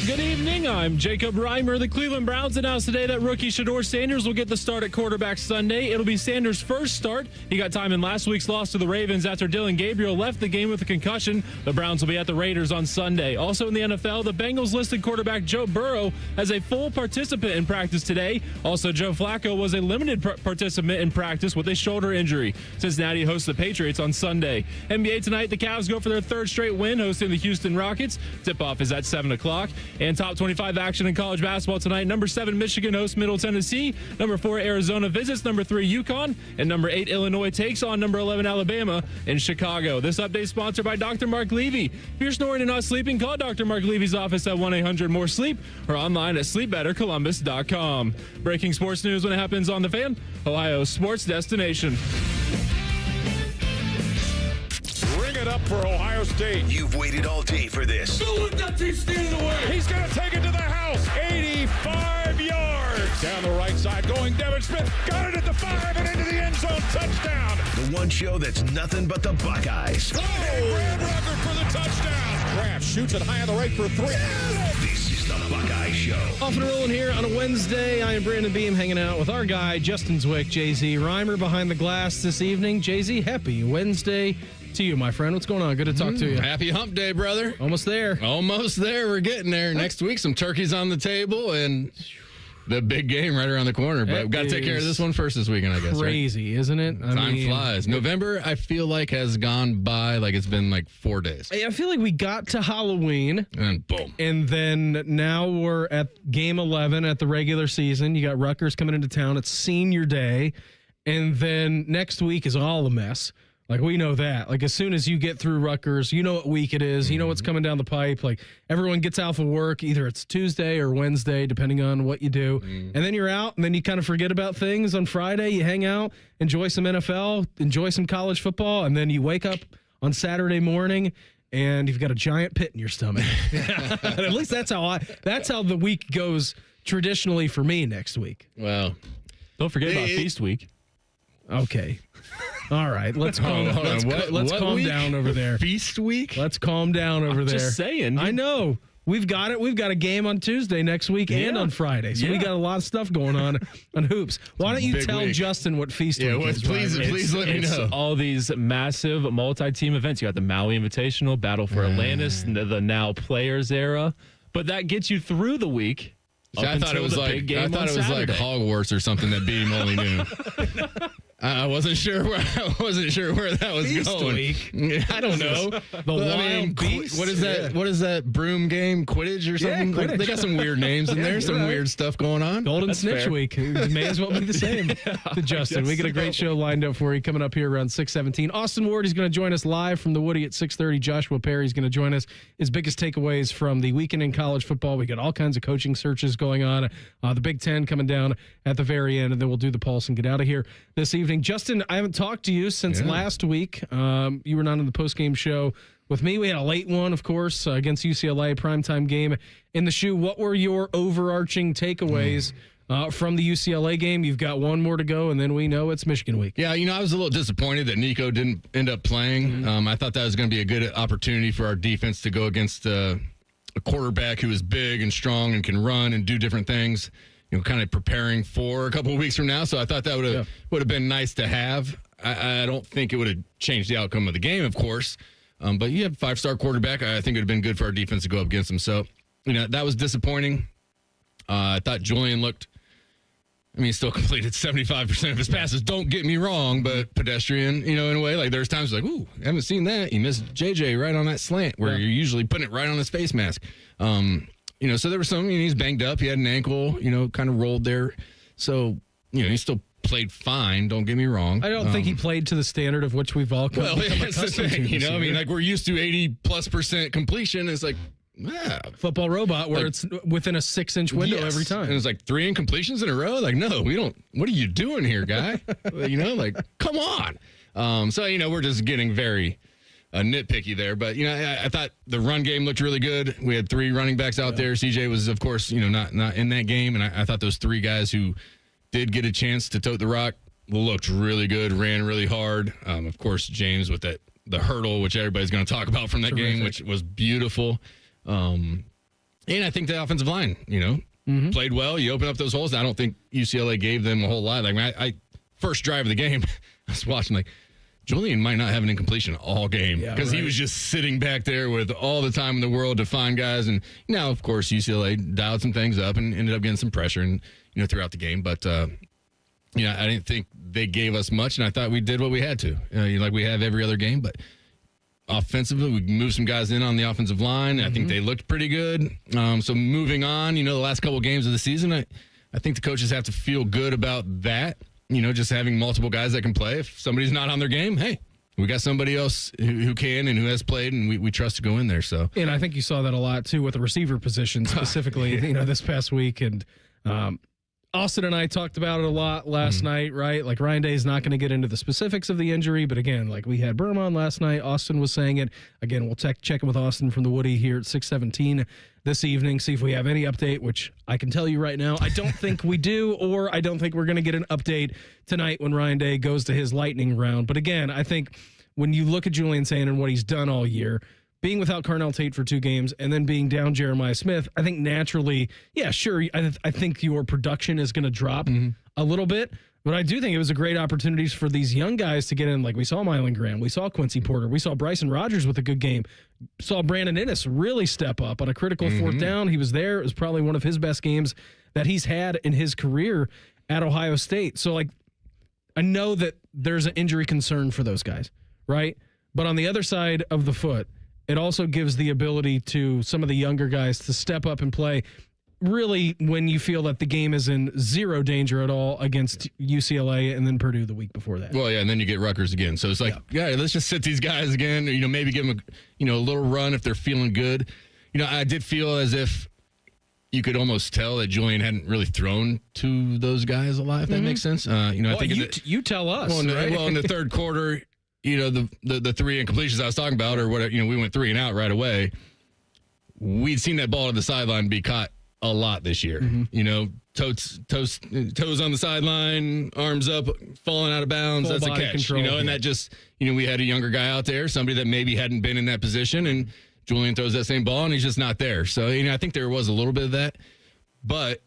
Good evening. I'm Jacob Reimer. The Cleveland Browns announced today that rookie Shedeur Sanders will get the start at quarterback Sunday. It'll be Sanders' first start. He got time in last week's loss to the Ravens after Dylan Gabriel left the game with a concussion. The Browns will be at the Raiders on Sunday. Also in the NFL, the Bengals listed quarterback Joe Burrow as a full participant in practice today. Also, Joe Flacco was a limited participant in practice with a shoulder injury. Cincinnati hosts the Patriots on Sunday. NBA tonight, the Cavs go for their third straight win, hosting the Houston Rockets. Tip-off is at 7 o'clock. And top 25 action in college basketball tonight. Number 7, Michigan hosts Middle Tennessee. Number 4, Arizona visits number 3, UConn. And number 8, Illinois takes on number 11, Alabama in Chicago. This update is sponsored by Dr. Mark Levy. If you're snoring and not sleeping, call Dr. Mark Levy's office at 1-800-MORE-SLEEP or online at sleepbettercolumbus.com. Breaking sports news when it happens on The Fan, Ohio's sports destination. It up for Ohio State. You've waited all day for this. Don't let that team stand in the way. He's going to take it to the house. 85 yards. Down the right side, going Devin Smith. Got it at the 5 and into the end zone. Touchdown. The one show that's nothing but the Buckeyes. Oh, Graham Rucker for the touchdown. Graham shoots it high on the right for 3. This is the Buckeye Show. Off and rolling here on a Wednesday. I am Brandon Beam hanging out with our guy, Justin Zwick, Jay-Z Reimer behind the glass this evening. Jay-Z, happy Wednesday to you, my friend. What's going on? Good to talk to you. Happy hump day, brother. Almost there. Almost there. We're getting there. Next week, some turkeys on the table and the big game right around the corner. But we've got to take care of this one first this weekend, I guess. Crazy, right? Isn't it? Time flies. November, I feel like, has gone by like it's been like 4 days. I feel like we got to Halloween. And boom. And then now we're at game 11 at the regular season. You got Rutgers coming into town. It's senior day. And then next week is all a mess. Like, we know that. Like, as soon as you get through Rutgers, you know what week it is. You know what's coming down the pipe. Like, everyone gets out of work. Either it's Tuesday or Wednesday, depending on what you do. And then you're out, and then you kind of forget about things on Friday. You hang out, enjoy some NFL, enjoy some college football, and then you wake up on Saturday morning, and you've got a giant pit in your stomach. At least that's how the week goes traditionally for me next week. Well, don't forget about Feast Week. Okay. All right, let's calm down over there. Feast week? Let's calm down over there. Just saying. I know. We've got it. We've got a game on Tuesday next week and on Friday. So we got a lot of stuff going on hoops. Why don't you tell Justin what Feast Week is? Please let me know. All these massive multi-team events. You got the Maui Invitational, Battle for Atlantis, the now Players era. But that gets you through the week. I thought it was like Hogwarts or something that beat him only noon. I wasn't sure where that was Feast going. Week. I don't know. What is that? What is that broom game? Quidditch or something? Yeah, Quidditch. They got some weird names in there. Some weird stuff going on. Golden That's Snitch fair. Week. It may as well be the same to Justin. We got a great show lined up for you coming up here around 6:17. Austin Ward is going to join us live from the Woody at 6:30. Joshua Perry's going to join us. His biggest takeaways from the weekend in college football. We got all kinds of coaching searches going on. The Big Ten coming down at the very end, and then we'll do the pulse and get out of here this evening. Justin, I haven't talked to you since last week. You were not on the postgame show with me. We had a late one, of course, against UCLA, primetime game in the shoe. What were your overarching takeaways from the UCLA game? You've got one more to go, and then we know it's Michigan week. Yeah, I was a little disappointed that Nico didn't end up playing. I thought that was going to be a good opportunity for our defense to go against a quarterback who is big and strong and can run and do different things, kind of preparing for a couple of weeks from now. So I thought that would have been nice to have. I don't think it would have changed the outcome of the game, of course. But you have a 5-star quarterback. I think it would have been good for our defense to go up against him. So, that was disappointing. I thought Julian looked, he still completed 75% of his passes. Don't get me wrong, but pedestrian, in a way. Like, there's times like, ooh, I haven't seen that. He missed JJ right on that slant where you're usually putting it right on his face mask. So there was some, he's banged up. He had an ankle, kind of rolled there. So, he still played fine. Don't get me wrong. I don't think he played to the standard of which we've all come that's the thing, to. we're used to 80+% completion. It's like, football robot where it's within a 6-inch window every time. And it's like 3 incompletions in a row. Like, no, we don't. What are you doing here, guy? Come on. So, we're just getting very nitpicky there. But, I thought the run game looked really good. We had 3 running backs out there. CJ was, of course, not in that game. And I thought those 3 guys who did get a chance to tote the rock looked really good, ran really hard. Of course, James with the hurdle, which everybody's going to talk about from that game, which was beautiful. And I think the offensive line, played well. You open up those holes. I don't think UCLA gave them a whole lot. Like, I first drive of the game, I was watching, like, Julian might not have an incompletion all game because he was just sitting back there with all the time in the world to find guys. And now, of course, UCLA dialed some things up and ended up getting some pressure and throughout the game. But I didn't think they gave us much, and I thought we did what we had to, like we have every other game. But offensively, we moved some guys in on the offensive line. I think they looked pretty good. So moving on, the last couple games of the season, I think the coaches have to feel good about that. Just having multiple guys that can play. If somebody's not on their game, hey, we got somebody else who can and who has played, and we trust to go in there. So, and I think you saw that a lot too with the receiver position specifically. This past week, and Austin and I talked about it a lot last night, right? Like, Ryan Day is not going to get into the specifics of the injury, but again, like, we had Burma on last night. Austin was saying it. Again, we'll check in with Austin from the Woody here at 6:17 this evening, see if we have any update, which I can tell you right now, I don't think we do, or I don't think we're going to get an update tonight when Ryan Day goes to his lightning round. But again, I think when you look at Julian Sayin and what he's done all year, being without Carnell Tate for 2 games and then being down Jeremiah Smith, I think naturally, yeah, sure, I think your production is going to drop a little bit. But I do think it was a great opportunity for these young guys to get in. Like, we saw Mylan Graham, we saw Quincy Porter, we saw Bryson Rogers with a good game, saw Brandon Innes really step up on a critical 4th down. He was there. It was probably one of his best games that he's had in his career at Ohio State. So, like, I know that there's an injury concern for those guys, right? But on the other side of the foot, it also gives the ability to some of the younger guys to step up and play really when you feel that the game is in zero danger at all against UCLA and then Purdue the week before that. Well, yeah, and then you get Rutgers again. So it's like, let's just sit these guys again, maybe give them a little run if they're feeling good. I did feel as if you could almost tell that Julian hadn't really thrown to those guys a lot, if that makes sense. I think you tell us. Well, in the third quarter, the 3 incompletions I was talking about, or whatever, we went 3 and out right away. We'd seen that ball to the sideline be caught a lot this year. Toes on the sideline, arms up, falling out of bounds. Full, that's a catch. Control, and that just, we had a younger guy out there, somebody that maybe hadn't been in that position, and Julian throws that same ball and he's just not there. So, I think there was a little bit of that. But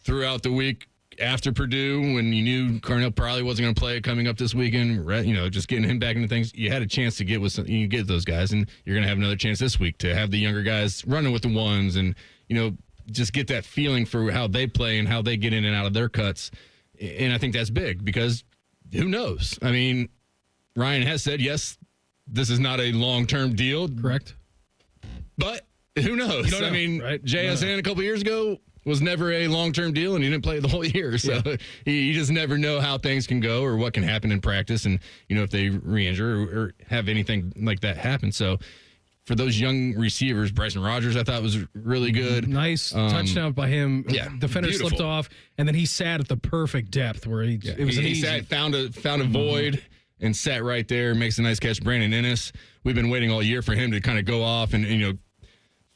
throughout the week after Purdue, when you knew Carnell probably wasn't going to play coming up this weekend, just getting him back into things, you had a chance to get get those guys, and you're going to have another chance this week to have the younger guys running with the ones and, just get that feeling for how they play and how they get in and out of their cuts. And I think that's big because who knows? I mean, Ryan has said, yes, this is not a long-term deal. Correct. But who knows? Right? JSN a couple years ago was never a long-term deal, and he didn't play the whole year. So you just never know how things can go or what can happen in practice and, if they re-injure or have anything like that happen. So for those young receivers, Bryson Rogers, I thought was really good. Nice touchdown by him. Yeah, defender beautiful. slipped off, and then he sat at the perfect depth where he found a void and sat right there. Makes a nice catch. Brandon Innes, we've been waiting all year for him to kind of go off and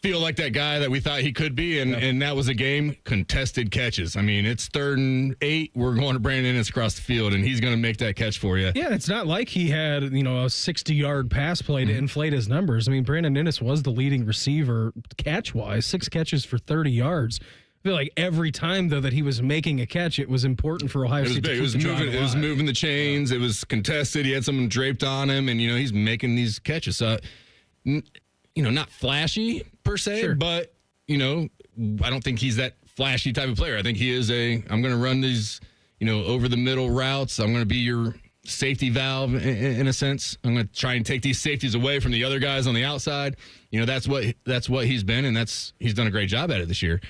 feel like that guy that we thought he could be, and that was a game. Contested catches. I mean, it's 3rd and 8. We're going to Brandon Innes across the field, and he's going to make that catch for you. Yeah, it's not like he had a 60-yard pass play to inflate his numbers. I mean, Brandon Innes was the leading receiver catch-wise, 6 catches for 30 yards. I feel like every time, though, that he was making a catch, it was important for Ohio State to keep the drive alive. It was moving the chains. It was contested. He had someone draped on him, and, he's making these catches. So, not flashy per se, but, I don't think he's that flashy type of player. I think he is I'm going to run these, over the middle routes. I'm going to be your safety valve in a sense. I'm going to try and take these safeties away from the other guys on the outside. that's what he's been, and he's done a great job at it this year.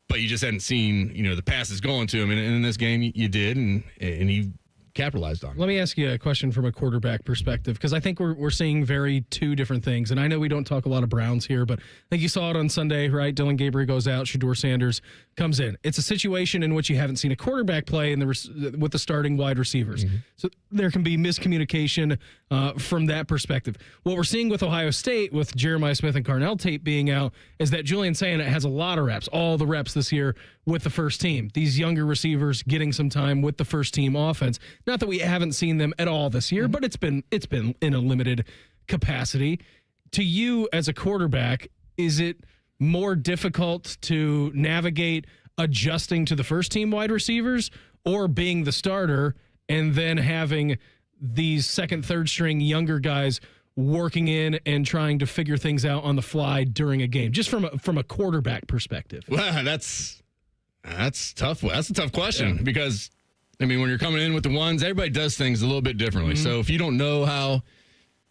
But you just hadn't seen, the passes going to him. And in this game, you did, and he capitalized on it. Let me ask you a question from a quarterback perspective, because I think we're seeing two different things. And I know we don't talk a lot of Browns here, but I think you saw it on Sunday, right? Dylan Gabriel goes out, Shedeur Sanders comes in. It's a situation in which you haven't seen a quarterback play with the starting wide receivers. So there can be miscommunication from that perspective. What we're seeing with Ohio State, with Jeremiah Smith and Carnell Tate being out, is that Julian Sayin has a lot of reps, all the reps this year with the first team. These younger receivers getting some time with the first team offense. Not that we haven't seen them at all this year, but it's been in a limited capacity. To you as a quarterback, is it more difficult to navigate adjusting to the first team wide receivers or being the starter and then having these second, third string younger guys working in and trying to figure things out on the fly during a game, just from a quarterback perspective? Well, that's tough. That's a tough question because, I mean, when you're coming in with the ones, everybody does things a little bit differently. Mm-hmm. So if you don't know how,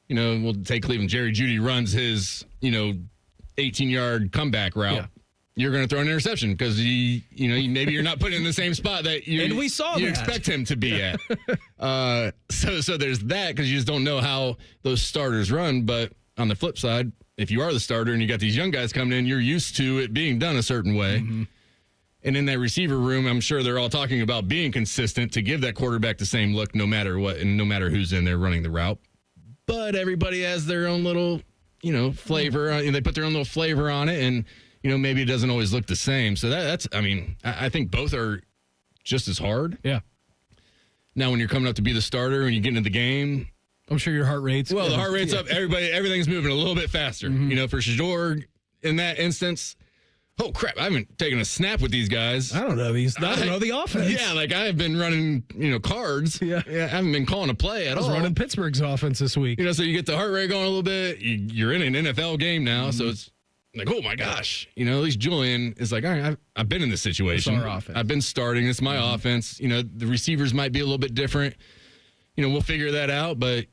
we'll take Cleveland, Jerry Jeudy runs his, 18-yard comeback route, you're going to throw an interception because maybe you're not putting in the same spot that you expect him to be at. So there's that because you just don't know how those starters run. But on the flip side, if you are the starter and you got these young guys coming in, you're used to it being done a certain way. Mm-hmm. And in that receiver room, I'm sure they're all talking about being consistent to give that quarterback the same look no matter what and no matter who's in there running the route. But everybody has their own little, flavor. They put their own little flavor on it, and maybe it doesn't always look the same. So that's. I mean, I think both are just as hard. Yeah. Now, when you're coming up to be the starter and you get into the game, I'm sure your heart rate's the heart rate's up. Everything's moving a little bit faster. Mm-hmm. For Shador in that instance. Oh crap! I haven't taken a snap with these guys. I don't know these. I don't know the offense. Yeah, like I have been running, cards. Yeah, I haven't been calling a play at all. I was running Pittsburgh's offense this week. So you get the heart rate going a little bit. You're in an NFL game now, so it's like, oh my gosh. At least Julian is like, all right, I've been in this situation. It's our offense. I've been starting. It's my offense. The receivers might be a little bit different. We'll figure that out, but.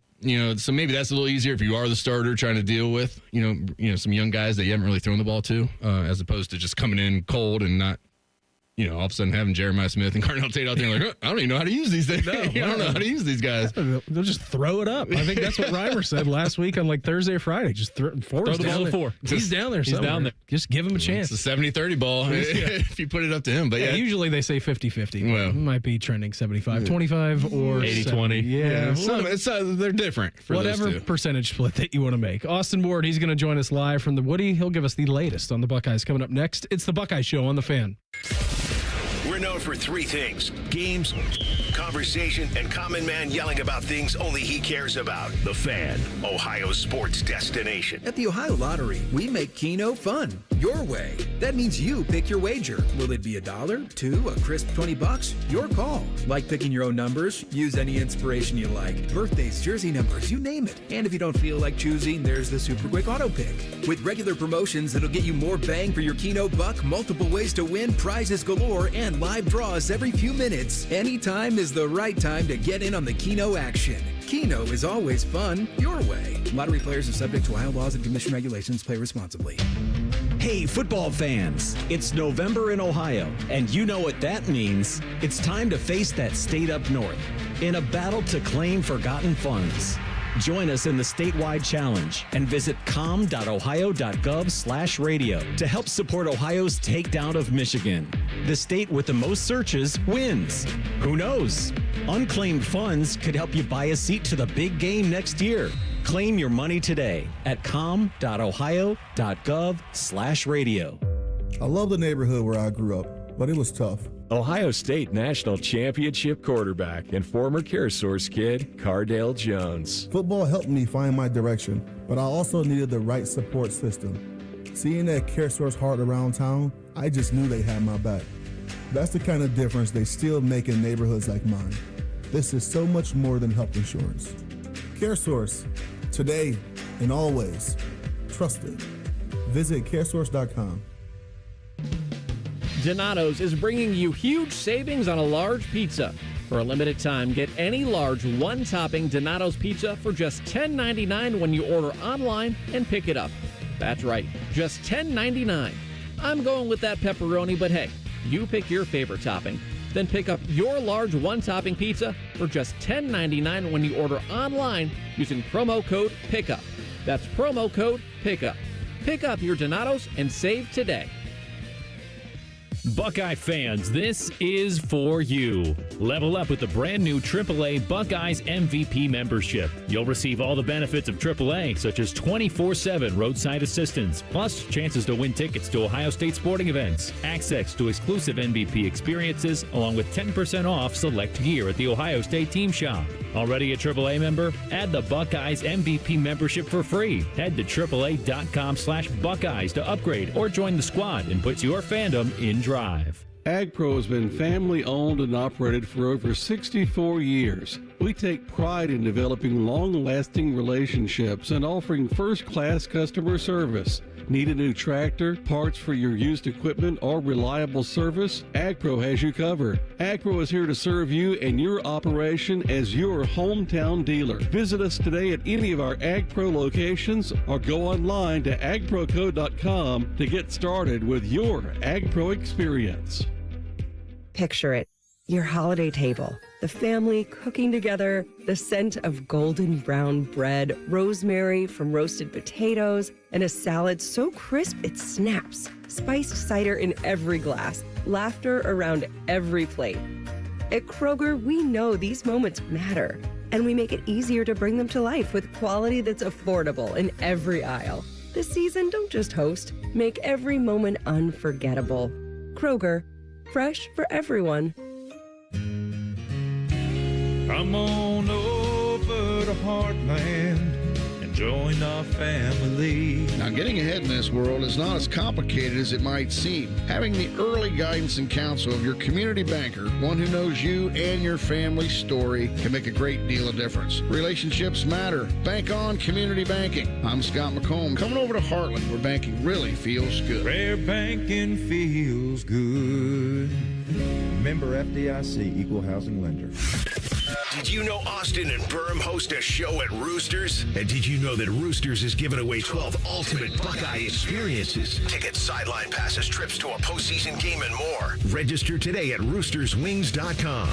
So maybe that's a little easier if you are the starter trying to deal with, some young guys that you haven't really thrown the ball to, as opposed to just coming in cold and not, all of a sudden having Jeremiah Smith and Carnell Tate out there like, I don't even know how to use these things. I don't know how to use these guys. They'll just throw it up. I think that's what Reimer said last week on Thursday or Friday. Just throw the ball to four. He's down there somewhere. He's down there. Just give him a chance. It's a 70-30 ball if you put it up to him. But usually they say 50-50. Well, it might be trending 75-25 or 80-20. Yeah. They're different for whatever those two. Percentage split that you want to make. Austin Ward, he's going to join us live from the Woody. He'll give us the latest on the Buckeyes coming up next. It's the Buckeye Show on The Fan. We're known for three things: games, conversation, and common man yelling about things only he cares about. The Fan, Ohio's sports destination. At the Ohio Lottery, we make Keno fun. Your way. That means you pick your wager. Will it be $1, $2, a crisp $20? Your call. Like picking your own numbers? Use any inspiration you like. Birthdays, jersey numbers, you name it. And if you don't feel like choosing, there's the Super Quick Auto Pick. With regular promotions that'll get you more bang for your Keno buck, multiple ways to win, prizes galore, and live draws every few minutes. Anytime is the right time to get in on the Keno action. Keno is always fun, your way. Lottery players are subject to Ohio laws and commission regulations. Play responsibly. Hey, football fans, it's November in Ohio, and you know what that means. It's time to face that state up north in a battle to claim forgotten funds. Join us in the statewide challenge and visit com.ohio.gov/radio to help support Ohio's takedown of Michigan. The state with the most searches wins. Who knows? Unclaimed funds could help you buy a seat to the big game next year. Claim your money today at com.ohio.gov/radio. I love the neighborhood where I grew up, but it was tough. Ohio State National Championship quarterback and former CareSource kid, Cardale Jones. Football helped me find my direction, but I also needed the right support system. Seeing that CareSource heart around town, I just knew they had my back. That's the kind of difference they still make in neighborhoods like mine. This is so much more than health insurance. CareSource, today and always, trusted. Visit caresource.com. Donato's is bringing you huge savings on a large pizza. For a limited time, get any large one-topping Donato's pizza for just $10.99 when you order online and pick it up. That's right, just $10.99. I'm going with that pepperoni, but hey, you pick your favorite topping. Then pick up your large one-topping pizza for just $10.99 when you order online using promo code PICKUP. That's promo code PICKUP. Pick up your Donato's and save today. Buckeye fans, this is for you. Level up with the brand new AAA Buckeyes MVP membership. You'll receive all the benefits of AAA, such as 24/7 roadside assistance, plus chances to win tickets to Ohio State sporting events, access to exclusive MVP experiences, along with 10% off select gear at the Ohio State team shop. Already a AAA member? Add the Buckeyes MVP membership for free. Head to AAA.com/Buckeyes to upgrade or join the squad and put your fandom in drive. AgPro has been family owned and operated for over 64 years. We take pride in developing long-lasting relationships and offering first-class customer service. Need a new tractor, parts for your used equipment, or reliable service? AgPro has you covered. AgPro is here to serve you and your operation as your hometown dealer. Visit us today at any of our AgPro locations or go online to agproco.com to get started with your AgPro experience. Picture it, your holiday table, the family cooking together, the scent of golden brown bread, rosemary from roasted potatoes, and a salad so crisp it snaps, spiced cider in every glass, laughter around every plate. At Kroger, we know these moments matter, and we make it easier to bring them to life with quality that's affordable in every aisle. This season, don't just host, make every moment unforgettable. Kroger, fresh for everyone. Come on over to Heartland and join our family. Now, getting ahead in this world is not as complicated as it might seem. Having the early guidance and counsel of your community banker, one who knows you and your family's story, can make a great deal of difference. Relationships matter. Bank on community banking. I'm Scott McComb. Coming over to Heartland, where banking really feels good. Where banking feels good. Member FDIC, Equal Housing Lender. Did you know Austin and Burham host a show at Roosters? And did you know that Roosters is giving away 12 ultimate Buckeye experiences? Tickets, sideline passes, trips to a postseason game, and more. Register today at roosterswings.com.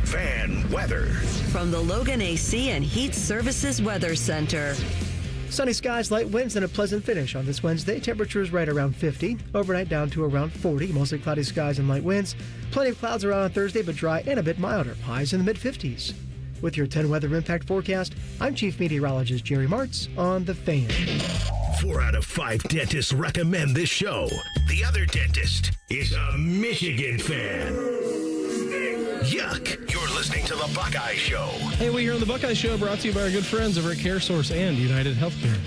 Fan weather. From the Logan AC and Heat Services Weather Center. Sunny skies, light winds, and a pleasant finish on this Wednesday. Temperatures right around 50. Overnight down to around 40. Mostly cloudy skies and light winds. Plenty of clouds around on Thursday, but dry and a bit milder. Highs in the mid-50s. With your 10 weather impact forecast, I'm Chief Meteorologist Jerry Martz on The Fan. 4 out of 5 dentists recommend this show. The other dentist is a Michigan fan. Yuck! You're listening to The Buckeye Show. Hey, we here on The Buckeye Show, brought to you by our good friends over at CareSource and United Healthcare.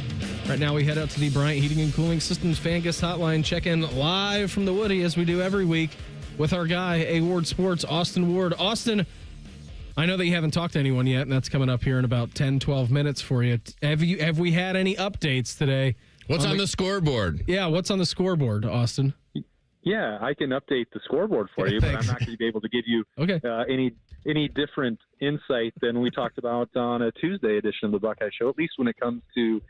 Right now, we head out to the Bryant Heating and Cooling Systems Fan Guest Hotline. Check in live from the Woody, as we do every week, with our guy, A Ward Sports, Austin Ward. Austin, I know that you haven't talked to anyone yet, and that's coming up here in about 10, 12 minutes for you. Have we had any updates today? What's on the scoreboard? Yeah, what's on the scoreboard, Austin? Yeah, I can update the scoreboard for you, but I'm not going to be able to give you any different insight than we talked about on a Tuesday edition of the Buckeye Show, at least when it comes to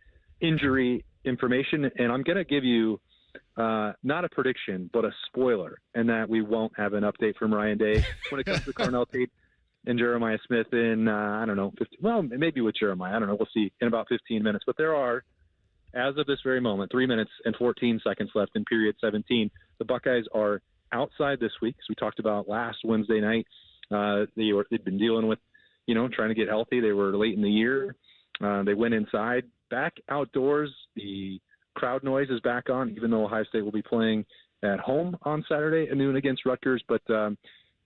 injury information. And I'm going to give you not a prediction, but a spoiler, and that we won't have an update from Ryan Day when it comes to Carnell Tate and Jeremiah Smith in, I don't know, 15, well, maybe with Jeremiah. I don't know. We'll see in about 15 minutes. But there are, as of this very moment, 3 minutes and 14 seconds left in period 17. The Buckeyes are outside this week, as we talked about last Wednesday night. They'd been dealing with, trying to get healthy. They were late in the year. They went inside, back outdoors. The crowd noise is back on, even though Ohio State will be playing at home on Saturday at noon against Rutgers. But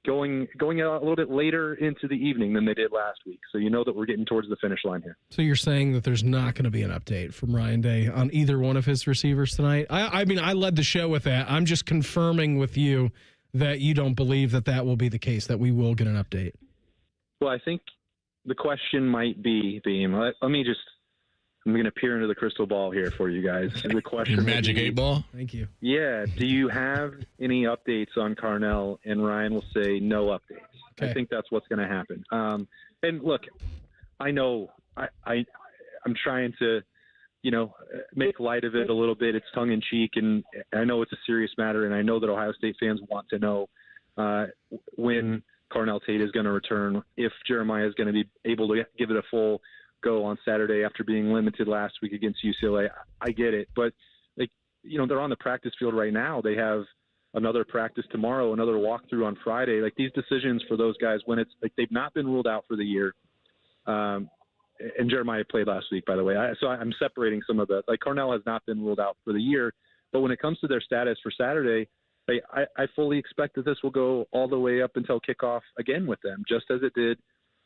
going a little bit later into the evening than they did last week. So you know that we're getting towards the finish line here. So you're saying that there's not going to be an update from Ryan Day on either one of his receivers tonight? I mean, I led the show with that. I'm just confirming with you that you don't believe that will be the case, that we will get an update. Well, I think the question might be, Beam, I'm going to peer into the crystal ball here for you guys. The question, your magic 8 ball. Thank you. Yeah. Do you have any updates on Carnell? And Ryan will say no updates. Okay. I think that's what's going to happen. And look, I know I'm trying to, make light of it a little bit. It's tongue in cheek, and I know it's a serious matter. And I know that Ohio State fans want to know when Carnell Tate is going to return, if Jeremiah is going to be able to give it a full go on Saturday after being limited last week against UCLA. I get it, but they're on the practice field right now. They have another practice tomorrow, another walkthrough on Friday. Like these decisions for those guys, when it's like they've not been ruled out for the year. And Jeremiah played last week, by the way. So I'm separating some of the, like Carnell has not been ruled out for the year, but when it comes to their status for Saturday, I fully expect that this will go all the way up until kickoff again with them, just as it did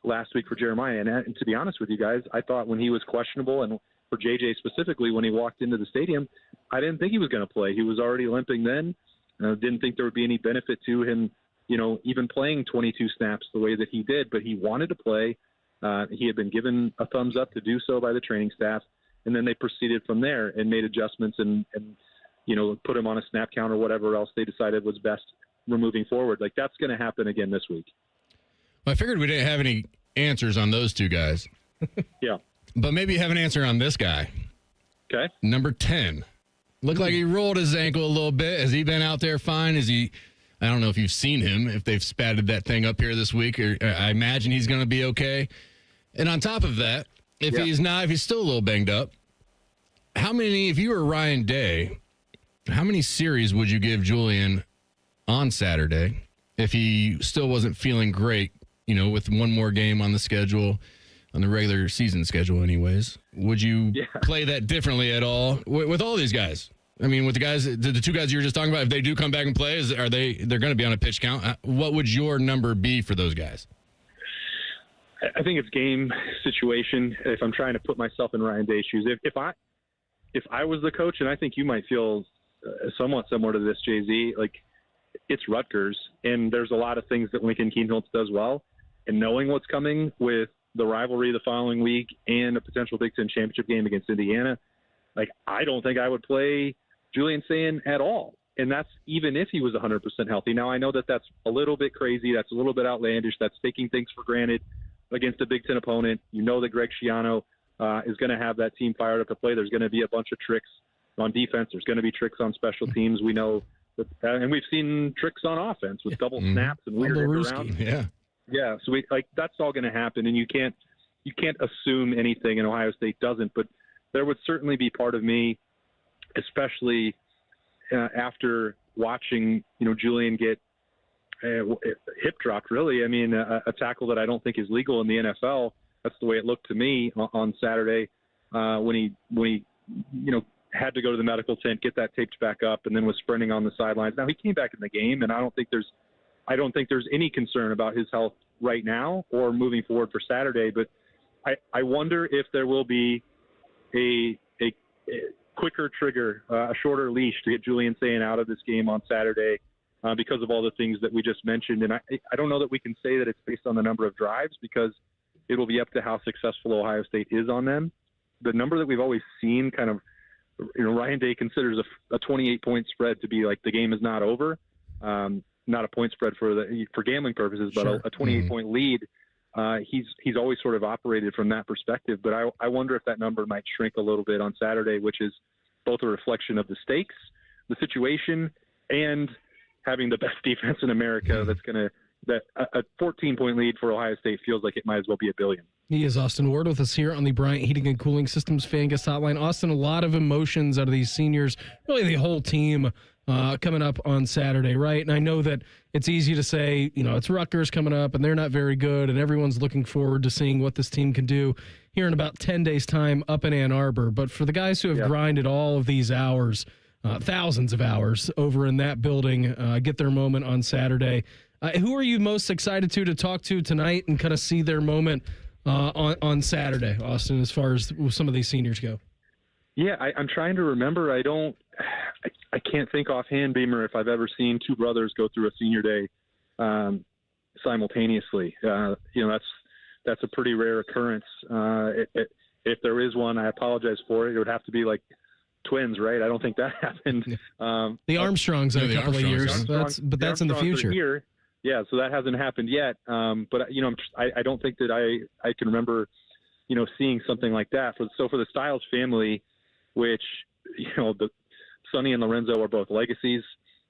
last week for Jeremiah. And to be honest with you guys, I thought when he was questionable, and for JJ specifically, when he walked into the stadium, I didn't think he was going to play. He was already limping then. Didn't think there would be any benefit to him, even playing 22 snaps the way that he did, but he wanted to play. He had been given a thumbs up to do so by the training staff, and then they proceeded from there and made adjustments and put him on a snap count or whatever else they decided was best moving forward. Like that's going to happen again this week. Well, I figured we didn't have any answers on those two guys. Yeah. But maybe you have an answer on this guy. Okay. Number 10. Looked like he rolled his ankle a little bit. Has he been out there fine? I don't know if you've seen him, if they've spatted that thing up here this week. Or I imagine he's going to be okay. And on top of that, if he's still a little banged up, if you were Ryan Day, how many series would you give Julian on Saturday if he still wasn't feeling great, with one more game on the schedule, on the regular season schedule anyways? Would you play that differently at all with all these guys? I mean, with the two guys you were just talking about, if they do come back and play, they're going to be on a pitch count? What would your number be for those guys? I think it's game situation. If I'm trying to put myself in Ryan Day's shoes, if I was the coach, and I think you might feel somewhat similar to this, JZ, like it's Rutgers, and there's a lot of things that Lincoln Keenholz does well, and knowing what's coming with the rivalry the following week and a potential Big Ten championship game against Indiana, like I don't think I would play Julian Sayin at all. And that's even if he was 100% healthy. Now, I know that that's a little bit crazy. That's a little bit outlandish. That's taking things for granted against a Big Ten opponent. You know that Greg Schiano is going to have that team fired up to play. There's going to be a bunch of tricks on defense. There's going to be tricks on special teams. We know that, and we've seen tricks on offense with double snaps and weird around. Yeah. So that's all going to happen, and you can't assume anything, and Ohio State doesn't. But there would certainly be part of me, especially after watching Julian get hip dropped. Really, I mean, a tackle that I don't think is legal in the NFL. That's the way it looked to me on Saturday when he had to go to the medical tent, get that taped back up, and then was sprinting on the sidelines. Now he came back in the game, and I don't think there's any concern about his health right now or moving forward for Saturday. But I wonder if there will be a quicker trigger, a shorter leash to get Julian Sayin out of this game on Saturday because of all the things that we just mentioned. And I don't know that we can say that it's based on the number of drives, because it will be up to how successful Ohio State is on them. The number that we've always seen kind of, Ryan Day considers a 28-point spread to be like the game is not over. Not a point spread for gambling purposes, but a 28-point lead. He's always sort of operated from that perspective. But I wonder if that number might shrink a little bit on Saturday, which is both a reflection of the stakes, the situation, and having the best defense in America. That a 14-point lead for Ohio State feels like it might as well be a billion. He is Austin Ward with us here on the Bryant Heating and Cooling Systems Fan Guest Hotline. Austin, a lot of emotions out of these seniors, really the whole team, coming up on Saturday, right? And I know that it's easy to say, it's Rutgers coming up and they're not very good, and everyone's looking forward to seeing what this team can do here in about 10 days' time up in Ann Arbor. But for the guys who have grinded all of these hours, thousands of hours over in that building, get their moment on Saturday. Who are you most excited to talk to tonight and kind of see their moment on Saturday, Austin, as far as some of these seniors go? Yeah, I'm trying to remember. I can't think offhand, Beamer, if I've ever seen two brothers go through a senior day simultaneously. That's a pretty rare occurrence. If there is one, I apologize for it. It would have to be like twins, right? I don't think that happened. The Armstrongs in a couple of years, but that's in the future. Yeah, so that hasn't happened yet. But I don't think that I can remember, seeing something like that. So for the Stiles family, which the Sonny and Lorenzo are both legacies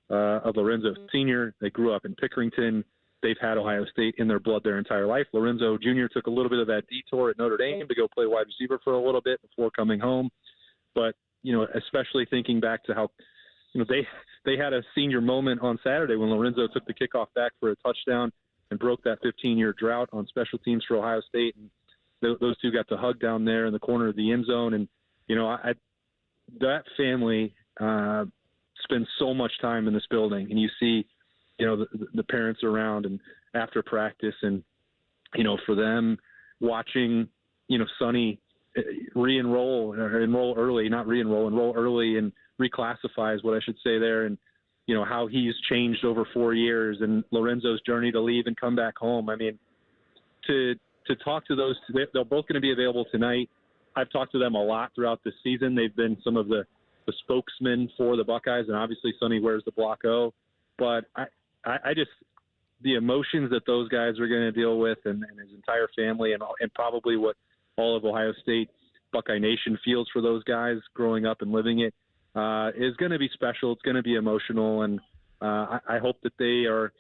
of Lorenzo Sr. They grew up in Pickerington. They've had Ohio State in their blood their entire life. Lorenzo Jr. took a little bit of that detour at Notre Dame to go play wide receiver for a little bit before coming home. But, especially thinking back to how they had a senior moment on Saturday when Lorenzo took the kickoff back for a touchdown and broke that 15-year drought on special teams for Ohio State. And those two got to hug down there in the corner of the end zone. And, that family spends so much time in this building. And you see, the parents around and after practice and, for them watching, Sonny enroll early and reclassify is what I should say there. And, how he's changed over 4 years and Lorenzo's journey to leave and come back home. I mean, to talk to those, they're both going to be available tonight. I've talked to them a lot throughout the season. They've been some of the spokesmen for the Buckeyes, and obviously Sonny wears the Block O. But I just, the emotions that those guys are going to deal with and his entire family and probably what all of Ohio State Buckeye Nation feels for those guys growing up and living it is going to be special. It's going to be emotional, and I hope that they are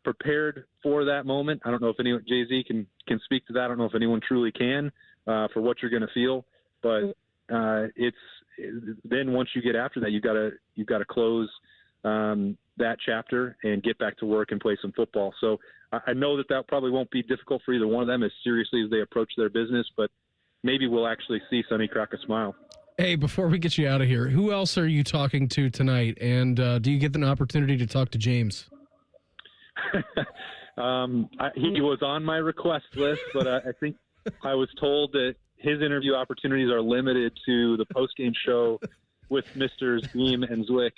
prepared for that moment. I don't know if anyone, Jay-Z, can speak to that. I don't know if anyone truly can for what you're going to feel, but it's then once you get after that, you've got to close that chapter and get back to work and play some football. So I know that probably won't be difficult for either one of them as seriously as they approach their business, but maybe we'll actually see Sonny crack a smile. Hey, before we get you out of here, who else are you talking to tonight? And do you get an opportunity to talk to James? He was on my request list, but I think I was told that his interview opportunities are limited to the postgame show with Mr. Zwick and Zwick,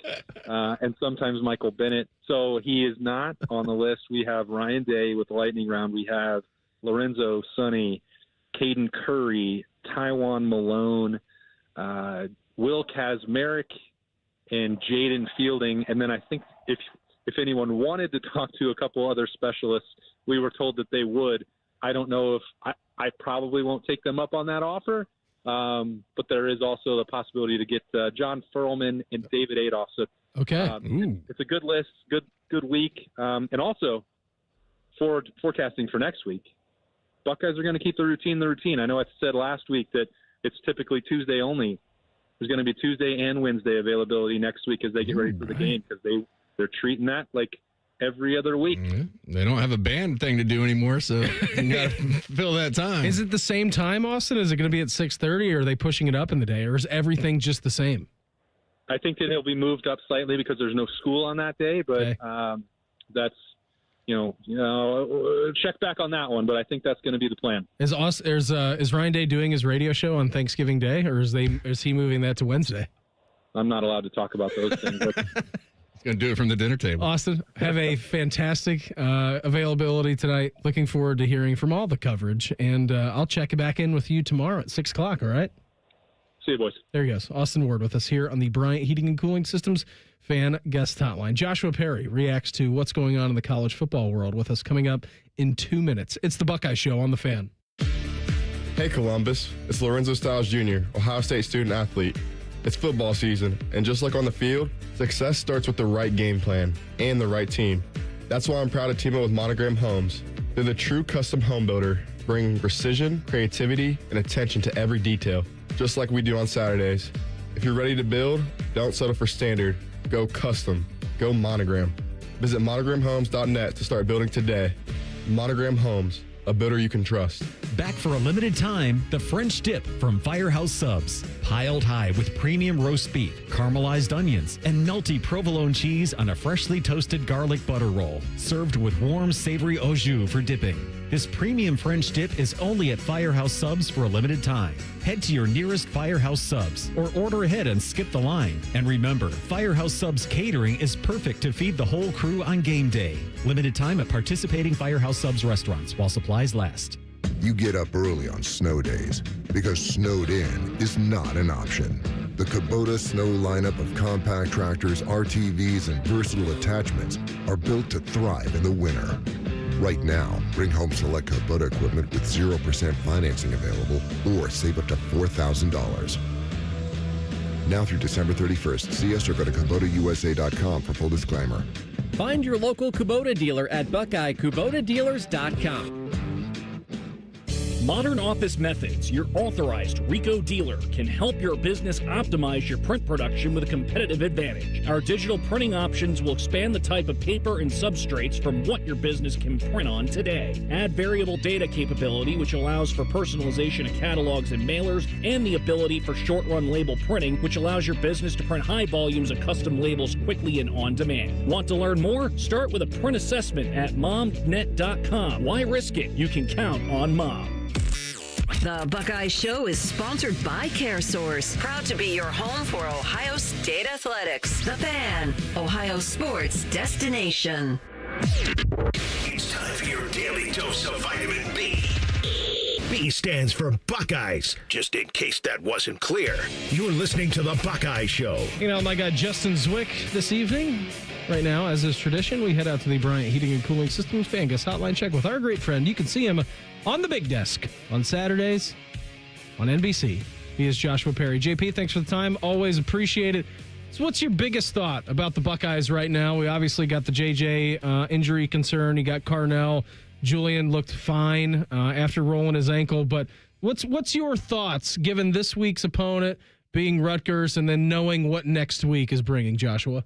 and sometimes Michael Bennett. So he is not on the list. We have Ryan Day with the lightning round. We have Lorenzo, Sonny, Caden Curry, Taiwan Malone, Will Kazmarek, and Jaden Fielding. And then I think if anyone wanted to talk to a couple other specialists, we were told that they would. I don't know if I probably won't take them up on that offer, but there is also the possibility to get John Furlman and David Adolph. So, okay, it's a good list, good week, and also forecasting for next week. Buckeyes are going to keep the routine. I know I said last week that it's typically Tuesday only. There's going to be Tuesday and Wednesday availability next week as they get ready for the game because they're treating that like every other week. They don't have a band thing to do anymore, so you got to fill that time. Is it the same time, Austin? Is it going to be at 6:30, or are they pushing it up in the day, or is everything just the same? I think that it'll be moved up slightly because there's no school on that day, but that's check back on that one. But I think that's going to be the plan. Is Ryan Day doing his radio show on Thanksgiving Day, or is he moving that to Wednesday? I'm not allowed to talk about those things. But going to do it from the dinner table. Austin, have a fantastic availability tonight. Looking forward to hearing from all the coverage, and I'll check back in with you tomorrow at 6 o'clock, all right? See you, boys. There he goes. Austin Ward with us here on the Bryant Heating and Cooling Systems Fan Guest Hotline. Joshua Perry reacts to what's going on in the college football world with us coming up in 2 minutes. It's the Buckeye Show on the Fan. Hey, Columbus. It's Lorenzo Stiles Jr., Ohio State student athlete. It's football season, and just like on the field, success starts with the right game plan and the right team. That's why I'm proud to team up with Monogram Homes. They're the true custom home builder, bringing precision, creativity, and attention to every detail, just like we do on Saturdays. If you're ready to build, don't settle for standard. Go custom. Go Monogram. Visit monogramhomes.net to start building today. Monogram Homes, a builder you can trust. Back for a limited time, the French dip from Firehouse Subs. Piled high with premium roast beef, caramelized onions, and melty provolone cheese on a freshly toasted garlic butter roll. Served with warm, savory au jus for dipping. This premium French dip is only at Firehouse Subs for a limited time. Head to your nearest Firehouse Subs or order ahead and skip the line. And remember, Firehouse Subs catering is perfect to feed the whole crew on game day. Limited time at participating Firehouse Subs restaurants while supplies last. You get up early on snow days because snowed in is not an option. The Kubota snow lineup of compact tractors, RTVs, and versatile attachments are built to thrive in the winter. Right now, bring home select Kubota equipment with 0% financing available or save up to $4,000. Now through December 31st, see us or go to KubotaUSA.com for full disclaimer. Find your local Kubota dealer at BuckeyeKubotaDealers.com. Modern Office Methods, your authorized Ricoh dealer, can help your business optimize your print production with a competitive advantage. Our digital printing options will expand the type of paper and substrates from what your business can print on today. Add variable data capability, which allows for personalization of catalogs and mailers, and the ability for short-run label printing, which allows your business to print high volumes of custom labels quickly and on demand. Want to learn more? Start with a print assessment at momnet.com. Why risk it? You can count on Mom. The Buckeye Show is sponsored by CareSource, proud to be your home for Ohio State Athletics. The Fan, Ohio sports destination. It's time for your daily dose of vitamin B. B stands for Buckeyes, just in case that wasn't clear. You're listening to The Buckeye Show. You know, my guy Justin Zwick this evening. Right now, as is tradition, we head out to the Bryant Heating and Cooling Systems Fan Guest Hotline Check with our great friend. You can see him on the big desk on Saturdays on NBC. He is Joshua Perry. JP, thanks for the time. Always appreciate it. So what's your biggest thought about the Buckeyes right now? We obviously got the JJ injury concern. You got Carnell. Julian looked fine after rolling his ankle. But what's your thoughts given this week's opponent being Rutgers and then knowing what next week is bringing, Joshua?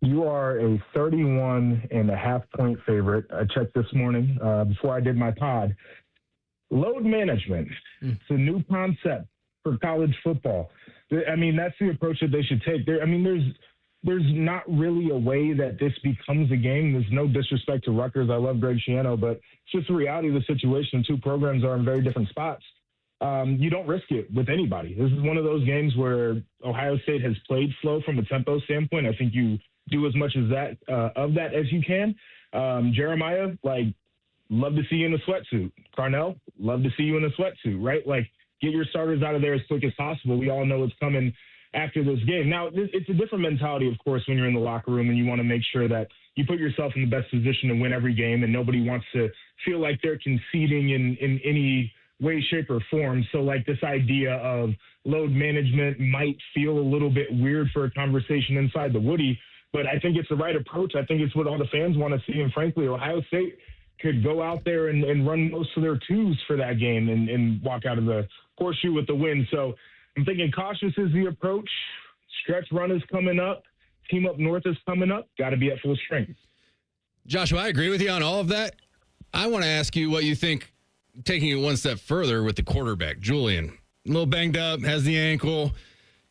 You are a 31.5-point favorite. I checked this morning before I did my pod. Load management. It's a new concept for college football. I mean, that's the approach that they should take. There's not really a way that this becomes a game. There's no disrespect to Rutgers. I love Greg Schiano, but it's just the reality of the situation. Two programs are in very different spots. You don't risk it with anybody. This is one of those games where Ohio State has played slow from a tempo standpoint. I think you do as much as that of that as you can. Jeremiah, love to see you in a sweatsuit. Carnell, love to see you in a sweatsuit, right? Get your starters out of there as quick as possible. We all know what's coming after this game. Now, it's a different mentality, of course, when you're in the locker room and you want to make sure that you put yourself in the best position to win every game, and nobody wants to feel like they're conceding in any way, shape, or form. So, this idea of load management might feel a little bit weird for a conversation inside the Woody, but I think it's the right approach. I think it's what all the fans want to see. And frankly, Ohio State could go out there and run most of their twos for that game and walk out of the horseshoe with the win. So I'm thinking cautious is the approach. Stretch run is coming up. Team up north is coming up. Got to be at full strength. Joshua, I agree with you on all of that. I want to ask you what you think, taking it one step further with the quarterback, Julian. A little banged up, has the ankle.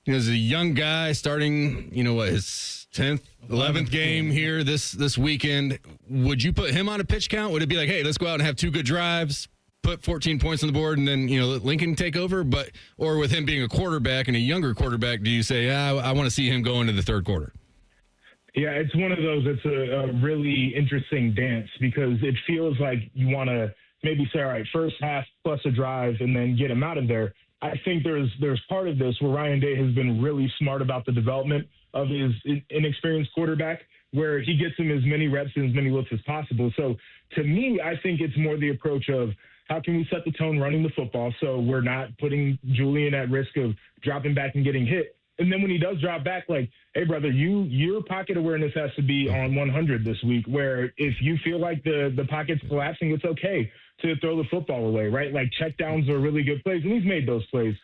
He's a young guy starting, his 10th, 11th game here this weekend. Would you put him on a pitch count? Would it be like, hey, let's go out and have two good drives, put 14 points on the board, and then, let Lincoln take over? Or with him being a quarterback and a younger quarterback, do you say, I want to see him go into the third quarter? Yeah, it's one of those. It's a really interesting dance because it feels like you want to maybe say, all right, first half plus a drive and then get him out of there. I think there's part of this where Ryan Day has been really smart about the development of his inexperienced quarterback, where he gets him as many reps and as many looks as possible. So to me, I think it's more the approach of how can we set the tone running the football so we're not putting Julian at risk of dropping back and getting hit. And then when he does drop back, hey, brother, your pocket awareness has to be on 100 this week, where if you feel like the pocket's collapsing, it's okay to throw the football away, right? Check downs are really good plays, and he's made those plays,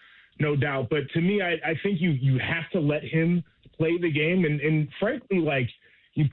no doubt. But to me, I think you have to let him play the game. And frankly, it's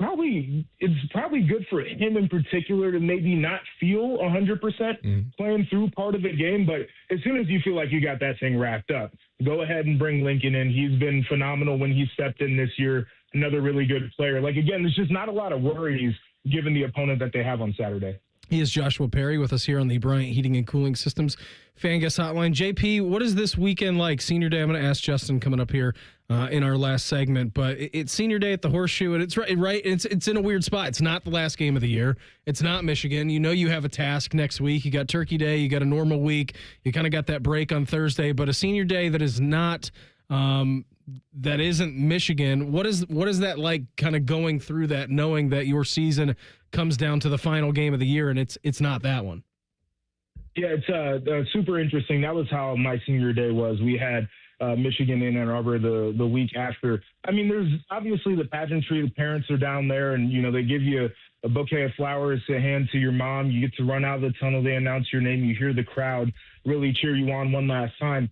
probably good for him in particular to maybe not feel 100% playing through part of the game. But as soon as you feel like you got that thing wrapped up, go ahead and bring Lincoln in. He's been phenomenal when he stepped in this year. Another really good player. Again, there's just not a lot of worries given the opponent that they have on Saturday. He is Joshua Perry with us here on the Bryant Heating and Cooling Systems Fan Guest Hotline. JP, what is this weekend like? Senior Day. I'm going to ask Justin coming up here in our last segment, but it's Senior Day at the Horseshoe, and it's right. It's in a weird spot. It's not the last game of the year. It's not Michigan. You have a task next week. You got Turkey Day. You got a normal week. You kind of got that break on Thursday, but a Senior Day that is not. That isn't Michigan. What is that like, kind of going through that, knowing that your season comes down to the final game of the year and it's not that one? Yeah, it's super interesting. That was how my senior day was. We had Michigan in Ann Arbor the week after. I mean, there's obviously the pageantry. The parents are down there, and they give you a bouquet of flowers to hand to your mom. You get to run out of the tunnel. They announce your name. You hear the crowd really cheer you on one last time.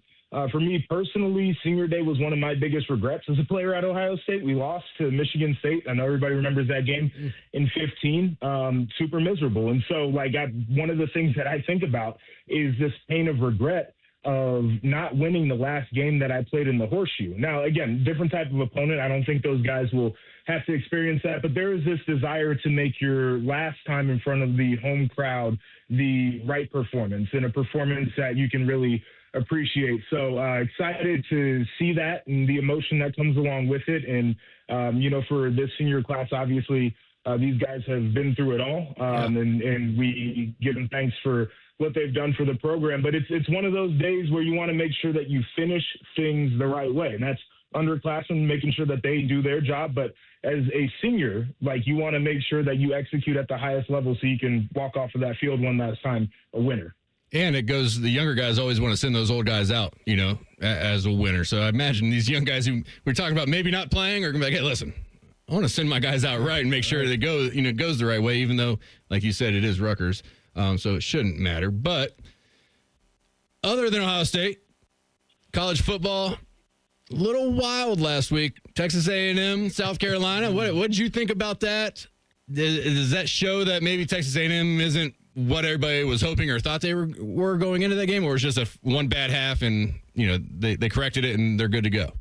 For me personally, senior day was one of my biggest regrets as a player at Ohio State. We lost to Michigan State. I know everybody remembers that game in 15. Super miserable. And so, one of the things that I think about is this pain of regret of not winning the last game that I played in the Horseshoe. Now, again, different type of opponent. I don't think those guys will have to experience that, but there is this desire to make your last time in front of the home crowd the right performance, and a performance that you can really appreciate. So excited to see that and the emotion that comes along with it. And, for this senior class, obviously, these guys have been through it all, and we give them thanks for what they've done for the program. But it's one of those days where you want to make sure that you finish things the right way, and that's underclassmen making sure that they do their job. But as a senior, you want to make sure that you execute at the highest level so you can walk off of that field one last time a winner. And the younger guys always want to send those old guys out, as a winner. So I imagine these young guys who we're talking about maybe not playing are going to be like, hey, listen, I want to send my guys out right and make sure that it goes the right way, even though, like you said, it is Rutgers. So it shouldn't matter. But other than Ohio State, college football, a little wild last week. Texas A&M, South Carolina. What did you think about that? Does that show that maybe Texas A&M isn't what everybody was hoping or thought they were going into that game, or it's just one bad half and they corrected it and they're good to go?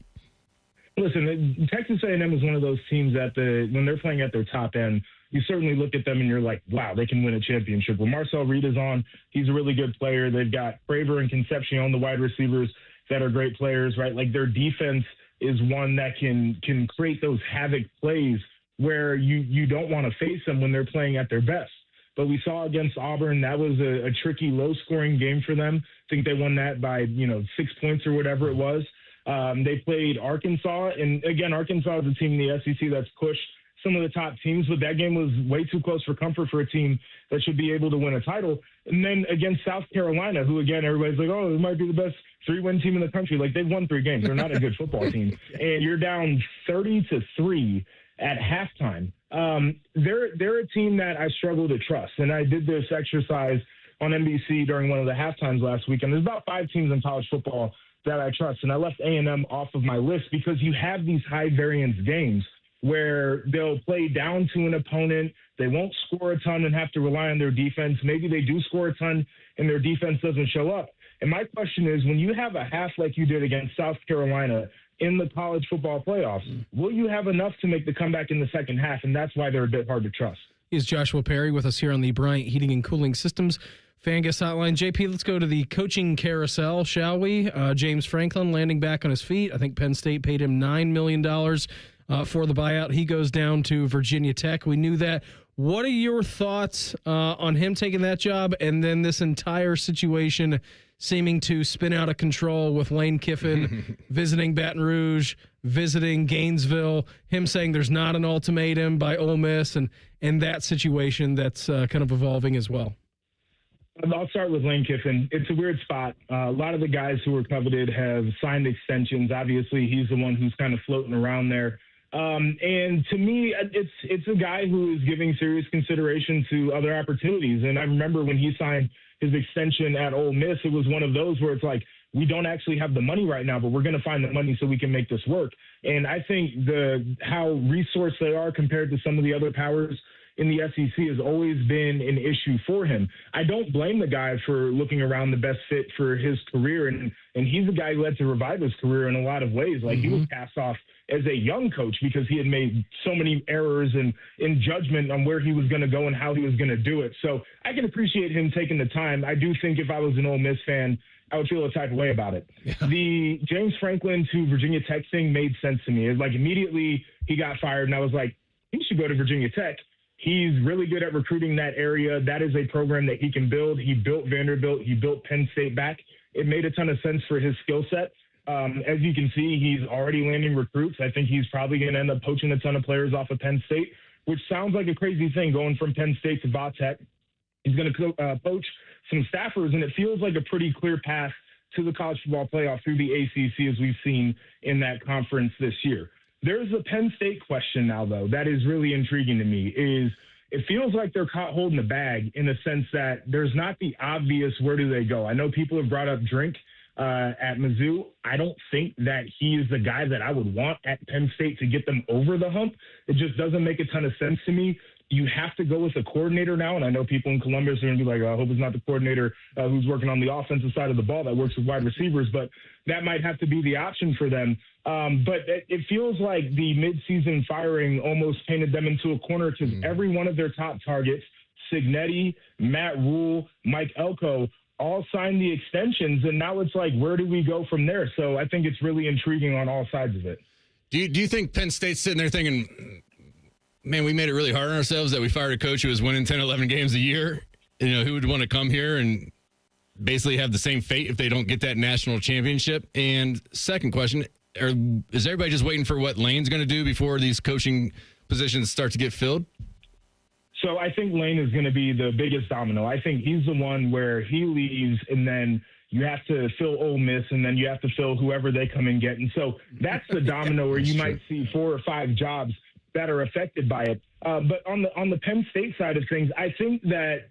Listen, Texas A&M is one of those teams that when they're playing at their top end, you certainly look at them and you're like, wow, they can win a championship. When Marcel Reed is on, he's a really good player. They've got Praver and Concepcion, the wide receivers, that are great players, right? Their defense is one that can create those havoc plays where you don't want to face them when they're playing at their best. But we saw against Auburn, that was a tricky, low-scoring game for them. I think they won that by, 6 points or whatever it was. They played Arkansas, and again, Arkansas is a team in the SEC that's pushed some of the top teams, but that game was way too close for comfort for a team that should be able to win a title. And then against South Carolina, who, again, everybody's like, oh, it might be the best 3-win team in the country. They've won 3 games. They're not a good football team. And you're down 30-3 at halftime. They're a team that I struggle to trust. And I did this exercise on NBC during one of the halftimes last week. And there's about 5 teams in college football that I trust. And I left A&M off of my list because you have these high variance games where they'll play down to an opponent. They won't score a ton and have to rely on their defense. Maybe they do score a ton and their defense doesn't show up. And my question is, when you have a half like you did against South Carolina in the college football playoffs, will you have enough to make the comeback in the second half? And that's why they're a bit hard to trust. Is Joshua Perry with us here on the Bryant Heating and Cooling Systems Fan Guest Hotline. JP, let's go to the coaching carousel, shall we? James Franklin landing back on his feet. I think Penn State paid him $9 million for the buyout. He goes down to Virginia Tech. We knew that. What are your thoughts on him taking that job and then this entire situation seeming to spin out of control with Lane Kiffin visiting Baton Rouge, visiting Gainesville, him saying there's not an ultimatum by Ole Miss, and that situation that's kind of evolving as well? I'll start with Lane Kiffin. It's a weird spot. A lot of the guys who were coveted have signed extensions. Obviously, he's the one who's kind of floating around there. And to me, it's a guy who is giving serious consideration to other opportunities. And I remember when he signed his extension at Ole Miss, it was one of those where it's like, we don't actually have the money right now, but we're going to find the money so we can make this work. And I think how resourced they are compared to some of the other powers in the SEC has always been an issue for him. I don't blame the guy for looking around the best fit for his career. And he's a guy who had to revive his career in a lot of ways. He was cast off as a young coach because he had made so many errors and in judgment on where he was going to go and how he was going to do it. So I can appreciate him taking the time. I do think if I was an Ole Miss fan, I would feel a type of way about it. Yeah. The James Franklin to Virginia Tech thing made sense to me. It was immediately he got fired and I was like, he should go to Virginia Tech. He's really good at recruiting that area. That is a program that he can build. He built Vanderbilt. He built Penn State back. It made a ton of sense for his skill set. As you can see, he's already landing recruits. I think he's probably going to end up poaching a ton of players off of Penn State, which sounds like a crazy thing going from Penn State to Va-Tech. He's going to poach some staffers, and it feels like a pretty clear path to the college football playoff through the ACC as we've seen in that conference this year. There's a Penn State question now, though, that is really intriguing to me, is it feels like they're caught holding the bag in the sense that there's not the obvious where do they go. I know people have brought up Drink at Mizzou. I don't think that he is the guy that I would want at Penn State to get them over the hump. It just doesn't make a ton of sense to me. You have to go with a coordinator now, and I know people in Columbus are going to be like, I hope it's not the coordinator who's working on the offensive side of the ball that works with wide receivers, but that might have to be the option for them. But it feels like the midseason firing almost painted them into a corner because every one of their top targets, Cignetti, Matt Rule, Mike Elko, all signed the extensions, and now it's like, where do we go from there? So I think it's really intriguing on all sides of it. Do you think Penn State's sitting there thinking, man, we made it really hard on ourselves that we fired a coach who was winning 10, 11 games a year? Who would want to come here and basically have the same fate if they don't get that national championship? And second question, is everybody just waiting for what Lane's going to do before these coaching positions start to get filled? So I think Lane is going to be the biggest domino. I think he's the one where he leaves and then you have to fill Ole Miss and then you have to fill whoever they come and get. And so that's the domino where you might see 4 or 5 jobs that are affected by it. But on the Penn State side of things, I think that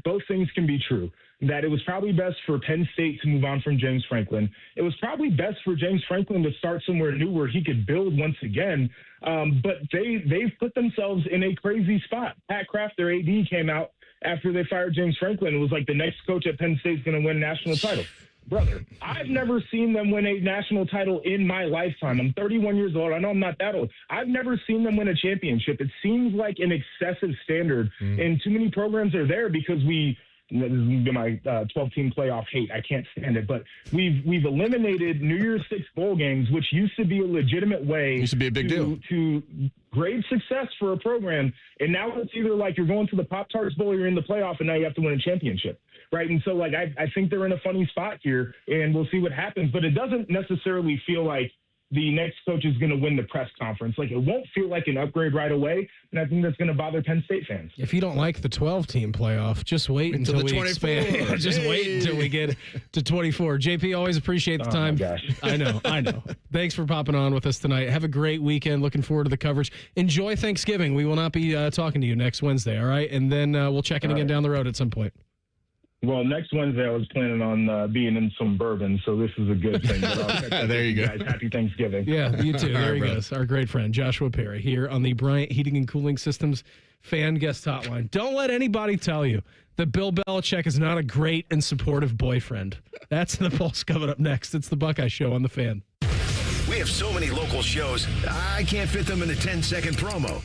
both things can be true. That it was probably best for Penn State to move on from James Franklin. It was probably best for James Franklin to start somewhere new where he could build once again. But they've put themselves in a crazy spot. Pat Kraft, their AD, came out after they fired James Franklin. It was like the next coach at Penn State is going to win a national title. Brother, I've never seen them win a national title in my lifetime. I'm 31 years old. I know I'm not that old. I've never seen them win a championship. It seems like an excessive standard, and too many programs are there because this is going to be my 12-team playoff hate. I can't stand it. But we've eliminated New Year's Six bowl games, which used to be a legitimate way. Used to be a big deal. To grade success for a program. And now it's either like you're going to the Pop-Tarts Bowl or you're in the playoff, and now you have to win a championship. Right. And so, like, I think they're in a funny spot here, and we'll see what happens. But it doesn't necessarily feel like the next coach is going to win the press conference. Like, it won't feel like an upgrade right away, and I think that's going to bother Penn State fans. If you don't like the 12-team playoff, just wait until we expand. Just wait until we get to 24. JP, always appreciate the time. My gosh. I know. Thanks for popping on with us tonight. Have a great weekend. Looking forward to the coverage. Enjoy Thanksgiving. We will not be talking to you next Wednesday, all right? And then we'll check in again down the road at some point. Well, next Wednesday I was planning on being in some bourbon, so this is a good thing. There you go. Guys, happy Thanksgiving. Yeah, you too. There he goes. Our great friend, Joshua Perry, here on the Bryant Heating and Cooling Systems fan guest hotline. Don't let anybody tell you that Bill Belichick is not a great and supportive boyfriend. That's the Pulse coming up next. It's the Buckeye Show on the Fan. We have so many local shows, I can't fit them in a 10-second promo.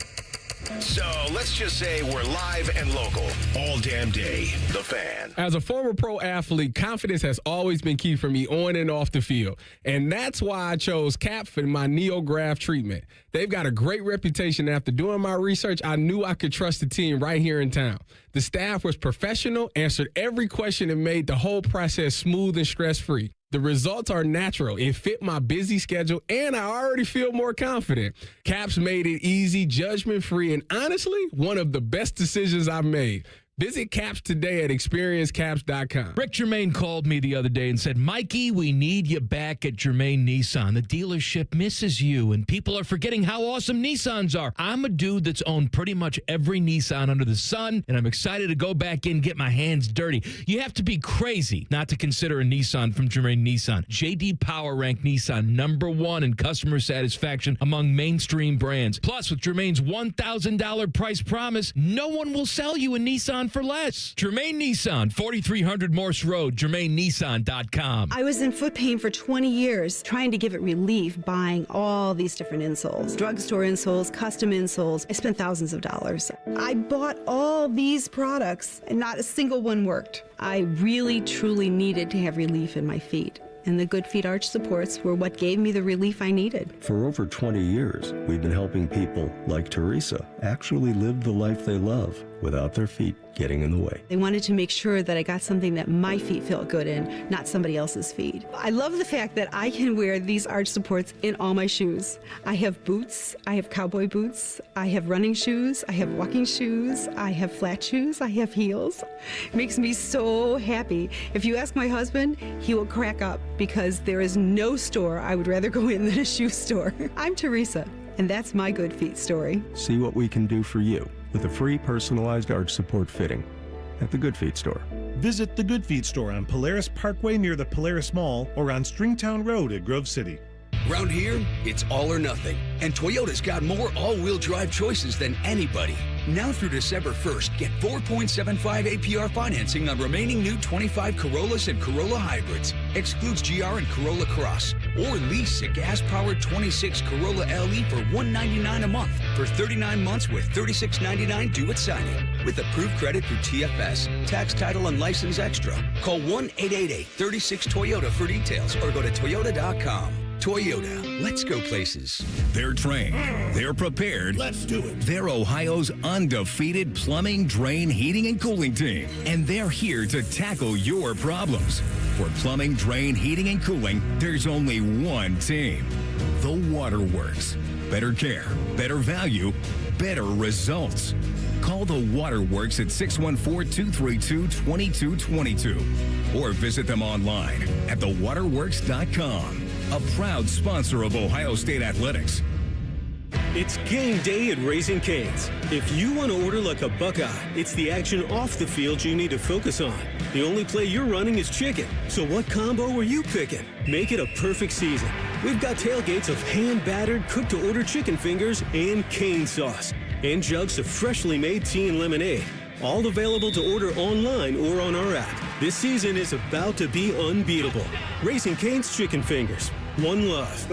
So let's just say we're live and local all damn day. The Fan. As a former pro athlete, confidence has always been key for me on and off the field. And that's why I chose CAP for my NeoGraft treatment. They've got a great reputation. After doing my research, I knew I could trust the team right here in town. The staff was professional, answered every question, and made the whole process smooth and stress-free. The results are natural. It fit my busy schedule, and I already feel more confident. CAPS made it easy, judgment-free, and honestly, one of the best decisions I've made. Visit CAPS today at experiencecaps.com. Rick Germain called me the other day and said, Mikey, we need you back at Germain Nissan. The dealership misses you, and people are forgetting how awesome Nissans are. I'm a dude that's owned pretty much every Nissan under the sun, and I'm excited to go back in and get my hands dirty. You have to be crazy not to consider a Nissan from Germain Nissan. J.D. Power ranked Nissan #1 in customer satisfaction among mainstream brands. Plus, with Germain's $1,000 price promise, no one will sell you a Nissan for less. Germain Nissan, 4300 Morse Road, GermainNissan.com. I was in foot pain for 20 years, trying to give it relief, buying all these different insoles. Drugstore insoles, custom insoles. I spent thousands of dollars. I bought all these products, and not a single one worked. I really, truly needed to have relief in my feet. And the Good Feet arch supports were what gave me the relief I needed. For over 20 years, we've been helping people like Teresa actually live the life they love without their feet getting in the way. They wanted to make sure that I got something that my feet felt good in, not somebody else's feet. I love the fact that I can wear these arch supports in all my shoes. I have boots, I have cowboy boots, I have running shoes, I have walking shoes, I have flat shoes, I have heels. It makes me so happy. If you ask my husband, he will crack up because there is no store I would rather go in than a shoe store. I'm Teresa, and that's my Good Feet story. See what we can do for you with a free personalized arch support fitting at the Good Feet store. Visit the Good Feet store on Polaris Parkway near the Polaris Mall or on Stringtown Road at Grove City. Around here, it's all or nothing. And Toyota's got more all-wheel drive choices than anybody. Now through December 1st, get 4.75 APR financing on remaining new 25 Corollas and Corolla hybrids. Excludes GR and Corolla Cross. Or lease a gas-powered 26 Corolla LE for $199 a month for 39 months with $36.99 due at signing. With approved credit through TFS. Tax, title, and license extra. Call 1-888-36-TOYOTA for details or go to toyota.com. Toyota, let's go places. They're trained. They're prepared. Let's do it. They're Ohio's undefeated plumbing, drain, heating, and cooling team. And they're here to tackle your problems. For plumbing, drain, heating, and cooling, there's only one team. The Waterworks. Better care, better value, better results. Call the Waterworks at 614-232-2222 or visit them online at thewaterworks.com. A proud sponsor of Ohio State Athletics. It's game day at Raising Cane's. If you want to order like a Buckeye, it's the action off the field you need to focus on. The only play you're running is chicken. So what combo are you picking? Make it a perfect season. We've got tailgates of hand-battered, cooked-to-order chicken fingers and cane sauce. And jugs of freshly made tea and lemonade. All available to order online or on our app. This season is about to be unbeatable. Raising Cane's Chicken Fingers. One love.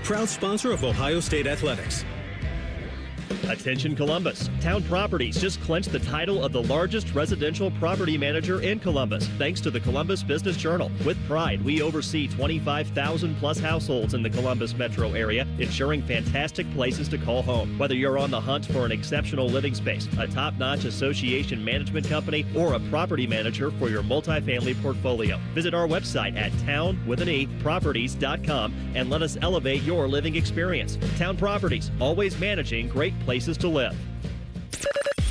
Proud sponsor of Ohio State Athletics. Attention Columbus. Town Properties just clinched the title of the largest residential property manager in Columbus, thanks to the Columbus Business Journal. With pride, we oversee 25,000 plus households in the Columbus metro area, ensuring fantastic places to call home. Whether you're on the hunt for an exceptional living space, a top-notch association management company, or a property manager for your multifamily portfolio, visit our website at town.properties.com and let us elevate your living experience. Town Properties, always managing great places to live.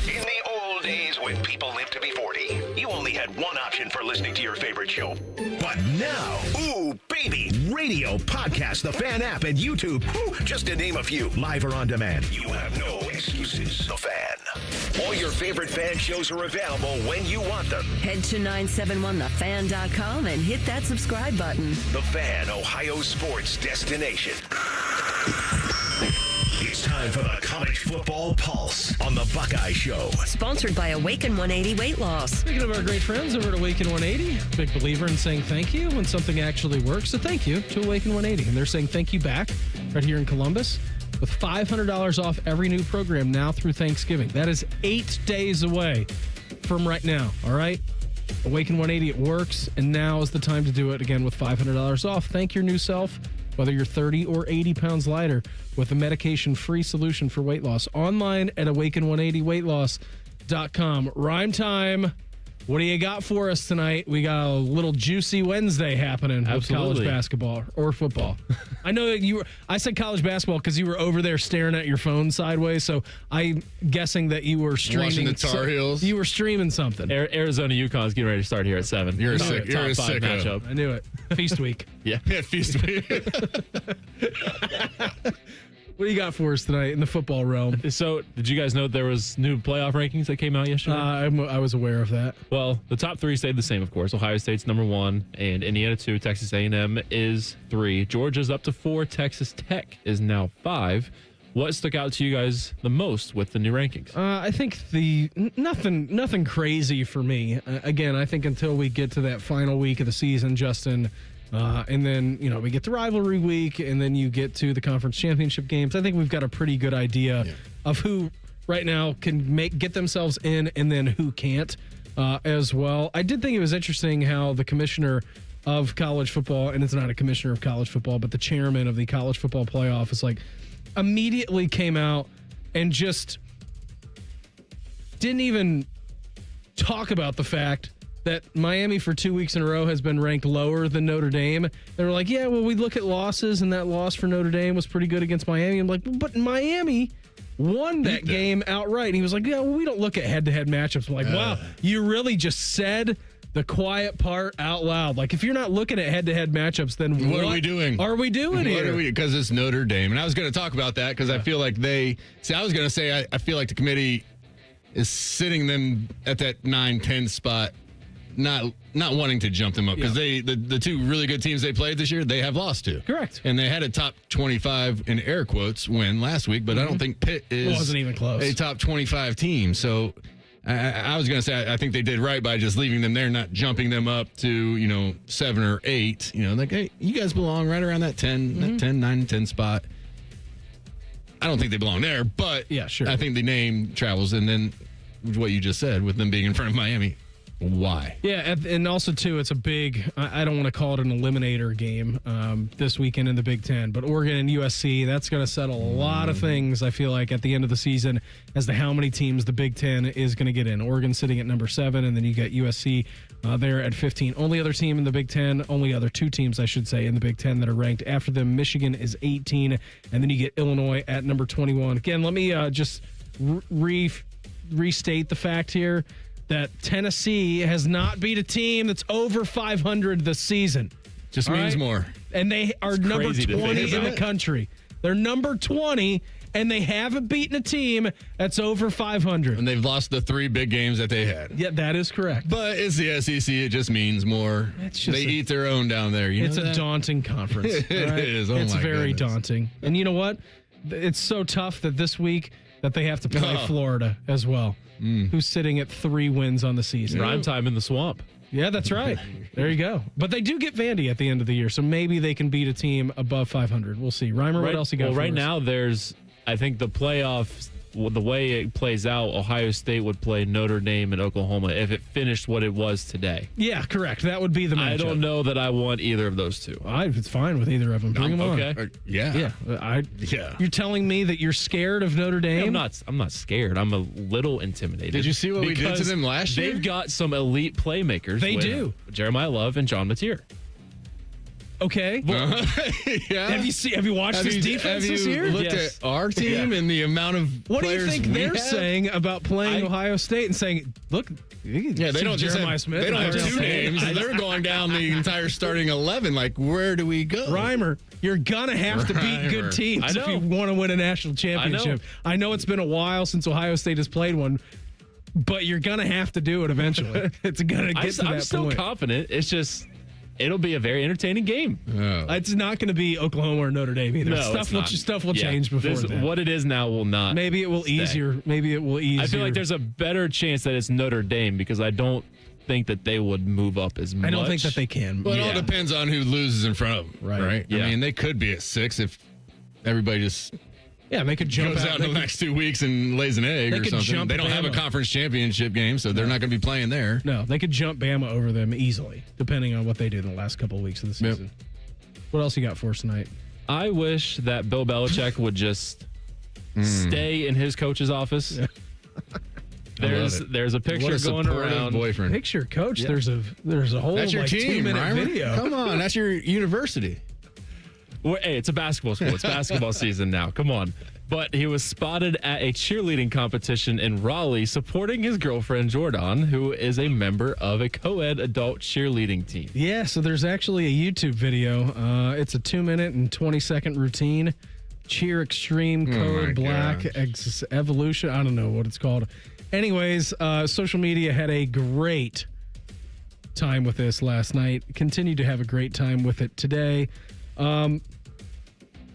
In the old days when people lived to be 40, you only had one option for listening to your favorite show. But now, ooh, baby, radio, podcast, the Fan app, and YouTube, just to name a few, live or on demand. You have no excuses. The Fan. All your favorite Fan shows are available when you want them. Head to 971thefan.com and hit that subscribe button. The Fan, Ohio sports destination. It's time for the College Football Pulse on the Buckeye Show. Sponsored by Awaken 180 Weight Loss. Speaking of our great friends over at Awaken 180, big believer in saying thank you when something actually works. So thank you to Awaken 180. And they're saying thank you back right here in Columbus with $500 off every new program now through Thanksgiving. That is 8 days away from right now, all right? Awaken 180, it works, and now is the time to do it again with $500 off. Thank your new self, whether you're 30 or 80 pounds lighter, with a medication-free solution for weight loss. Online at awaken180weightloss.com. Rhyme time. What do you got for us tonight? We got a little juicy Wednesday happening with college basketball or football. I know that I said college basketball because you were over there staring at your phone sideways, so I'm guessing that you were streaming. Watching the Tar Heels. You were streaming something. Arizona UConn is getting ready to start here at 7. You're a top sicko. 5 matchup. I knew it. Feast week. Yeah, feast week. What do you got for us tonight in the football realm? So, did you guys know there was new playoff rankings that came out yesterday? I was aware of that. Well, the top 3 stayed the same, of course. Ohio State's number 1, and Indiana 2. Texas A&M is 3. Georgia's up to 4. Texas Tech is now 5. What stuck out to you guys the most with the new rankings? I think nothing crazy for me. Again, I think until we get to that final week of the season, Justin. And then, we get to rivalry week, and then you get to the conference championship games. I think we've got a pretty good idea of who right now can get themselves in and then who can't as well. I did think it was interesting how the commissioner of college football, and it's not a commissioner of college football, but the chairman of the college football playoff is immediately came out and just didn't even talk about the fact that Miami for 2 weeks in a row has been ranked lower than Notre Dame. They were like, yeah, well, we look at losses, and that loss for Notre Dame was pretty good against Miami. I'm like, but Miami won that game outright. And he was like, yeah, well, we don't look at head-to-head matchups. I'm like, wow, you really just said the quiet part out loud. Like, if you're not looking at head-to-head matchups, then what are we doing? Are we doing here? Because it's Notre Dame. And I was going to talk about that because I feel like I was going to say I feel like the committee is sitting them at that 9-10 spot, not wanting to jump them up because the two really good teams they played this year, they have lost to. Correct. And they had a top 25 in air quotes win last week, but I don't think Pitt wasn't even close. A top 25 team. So I was going to say I think they did right by just leaving them there, not jumping them up to 7 or 8. Like, hey, you guys belong right around that 9-10 spot. I don't think they belong there, but I think the name travels. And then what you just said with them being in front of Miami, why? Yeah, and also, too, it's a big, I don't want to call it an eliminator game this weekend in the Big Ten, but Oregon and USC, that's going to settle a lot of things, I feel like, at the end of the season as to how many teams the Big Ten is going to get in. Oregon sitting at number 7, and then you got USC there at 15. Only other team in the Big Ten, only other 2 teams, I should say, in the Big Ten that are ranked after them. Michigan is 18, and then you get Illinois at number 21. Again, let me just restate the fact here that Tennessee has not beat a team that's over 500 this season. Just means more. And they are number 20 in the country. They're number 20, and they haven't beaten a team that's over 500. And they've lost the 3 big games that they had. Yeah, that is correct. But it's the SEC. It just means more. They eat their own down there. It's a daunting conference. It is. Oh, it's my very goodness. daunting. And you know what? It's so tough that this week that they have to play Florida as well, who's sitting at 3 wins on the season. Prime time in the swamp. Yeah, that's right. There you go. But they do get Vandy at the end of the year, so maybe they can beat a team above 500. We'll see. Reimer, what else you got Well, for right us? now, I think the playoffs, the way it plays out, Ohio State would play Notre Dame and Oklahoma if it finished what it was today. Yeah, correct. That would be the matchup. I don't know that I want either of those two. It's fine with either of them. Bring them okay. on. Yeah. You're telling me that you're scared of Notre Dame? I'm not scared. I'm a little intimidated. Did you see what we did to them last year? They've got some elite playmakers. They do. Jeremiah Love and John Mateer. Okay. Yeah. Have you watched this defense this year? Have you looked at our team and the amount of What do you players think we they're have? saying about playing Ohio State and saying, look, Yeah, they don't just Jeremiah have, Smith. they don't have and 2 names. They're going down the entire starting 11. Like, where do we go? Reimer, you're gonna have to beat good teams if you want to win a national championship. I know it's been a while since Ohio State has played one, but you're gonna have to do it eventually. It's gonna get to that point. I'm still confident. It's just it'll be a very entertaining game. It's not going to be Oklahoma or Notre Dame either. No, Stuff will change before then. What it is now will not. Maybe it will Maybe it will ease. I feel like there's a better chance that it's Notre Dame because I don't think that they would move up as much. I don't think that they can. Well, it all depends on who loses in front of them, right? Yeah. I mean, they could be at 6 if everybody just they could jump goes out in the next 2 weeks and lays an egg or something. They don't have a conference championship game, so they're not going to be playing there. No, they could jump Bama over them easily, depending on what they did in the last couple of weeks of the season. What else you got for us tonight? I wish that Bill Belichick would just stay in his coach's office. There's a picture going around. Boyfriend. Picture, coach. Yeah. There's a whole that's your team, 2-minute Reimer. video. Come on, that's your university. Well, hey, it's a basketball school. It's basketball season now. Come on. But he was spotted at a cheerleading competition in Raleigh supporting his girlfriend, Jordan, who is a member of a co-ed adult cheerleading team. Yeah, so there's actually a YouTube video. It's a 2-minute and 20-second routine. Cheer Extreme Code Black Evolution. I don't know what it's called. Anyways, social media had a great time with this last night. Continued to have a great time with it today.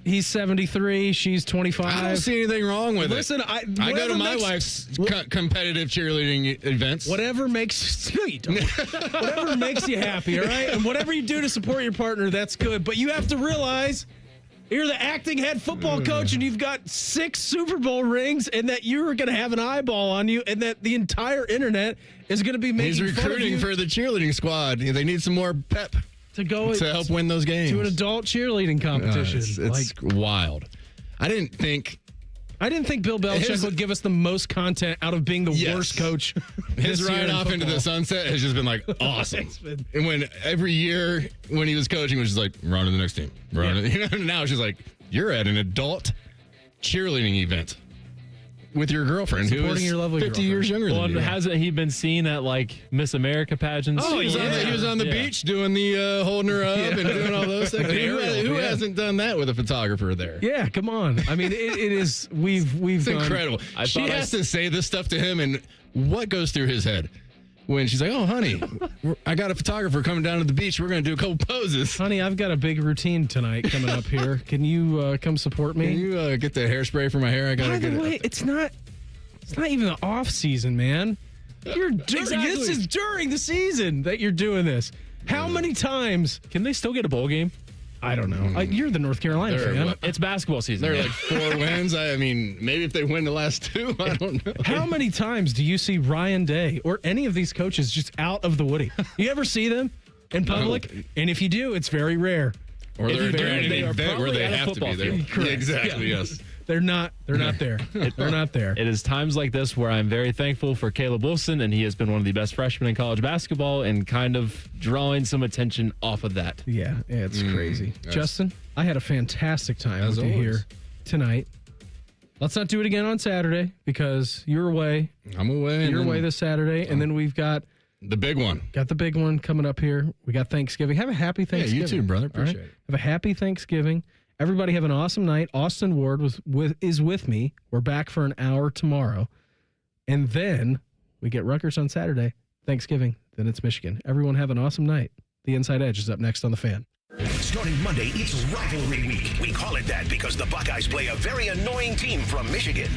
He's 73. She's 25. I don't see anything wrong with Listen, it. I go to my wife's competitive cheerleading events. Whatever makes no, you don't. Whatever makes you happy, all right? And whatever you do to support your partner, that's good. But you have to realize you're the acting head football coach and you've got 6 Super Bowl rings and that you're going to have an eyeball on you and that the entire internet is going to be making He's fun of recruiting you for the cheerleading squad. They need some more pep to go to help win those games. To an adult cheerleading competition. It's world. I didn't think Bill Belichick would give us the most content out of being the worst coach. His ride off into the sunset has just been like awesome. And when every year when he was coaching was just like, we're on to the next team. Now it's just like, you're at an adult cheerleading event. with your girlfriend, who Supporting is your lovely 50 years younger Well, than you. hasn't he been seen at like Miss America pageants? Oh, he was on the beach doing the holding her up and doing all those things. Who hasn't done that with a photographer there? Yeah, come on. I mean, it is. We've It's gone, incredible. She has to say this stuff to him, and what goes through his head when she's like, "Oh, honey, I got a photographer coming down to the beach. We're going to do a couple poses." Honey, I've got a big routine tonight coming up here. Can you come support me? Can you get the hairspray for my hair? I got By to the get way, it. it's not even the off season, man. Exactly. This is during the season that you're doing this. How many times Can they still get a bowl game? I don't know. You're the North Carolina They're fan. what? It's basketball season. They're yeah. like 4 wins. I mean, maybe if they win the last 2, I don't know. How many times do you see Ryan Day or any of these coaches just out of the woody? You ever see them in public? And if you do, it's very rare. Or If they're you do, doing they an are event where probably they at a have to be football there. field. Correct. Yeah, exactly, Yeah. yes. They're not there. They're not there. It is times like this where I'm very thankful for Caleb Wilson, and he has been one of the best freshmen in college basketball and kind of drawing some attention off of that. Yeah, it's crazy. yes. Justin, I had a fantastic time As with you always. here tonight. Let's not do it again on Saturday because you're away. I'm away. You're and away then this Saturday, and then we've got the big one. the big one coming up here. We got Thanksgiving. Have a happy Thanksgiving. you too, brother. All right? Appreciate it. Have a happy Thanksgiving. Everybody have an awesome night. Austin Ward is with me. We're back for an hour tomorrow. And then we get Rutgers on Saturday, Thanksgiving. Then it's Michigan. Everyone have an awesome night. The Inside Edge is up next on The Fan. Starting Monday, it's rivalry week. We call it that because the Buckeyes play a very annoying team from Michigan.